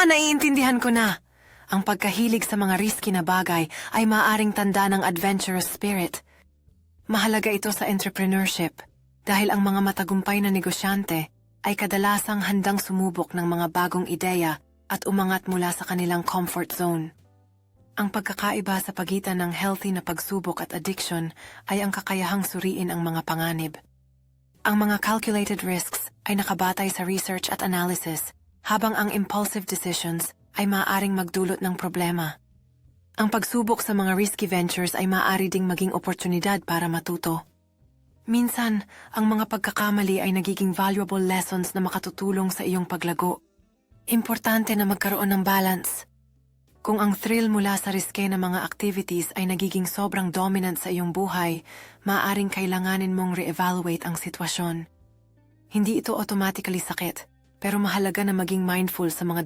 Naiintindihan ko na. Ang pagkahilig sa mga risky na bagay ay maaaring tanda ng adventurous spirit. Mahalaga ito sa entrepreneurship dahil ang mga matagumpay na negosyante ay kadalasang handang sumubok ng mga bagong ideya at umangat mula sa kanilang comfort zone. Ang pagkakaiba sa pagitan ng healthy na pagsubok at addiction ay ang kakayahang suriin ang mga panganib. Ang mga calculated risks ay nakabatay sa research at analysis, habang ang impulsive decisions ay maaaring magdulot ng problema. Ang pagsubok sa mga risky ventures ay maaari ding maging oportunidad para matuto. Minsan, ang mga pagkakamali ay nagiging valuable lessons na makatutulong sa iyong paglago. Importante na magkaroon ng balance. Kung ang thrill mula sa riske na mga activities ay nagiging sobrang dominant sa iyong buhay, maaaring kailanganin mong re-evaluate ang sitwasyon. Hindi ito automatically sakit, pero mahalaga na maging mindful sa mga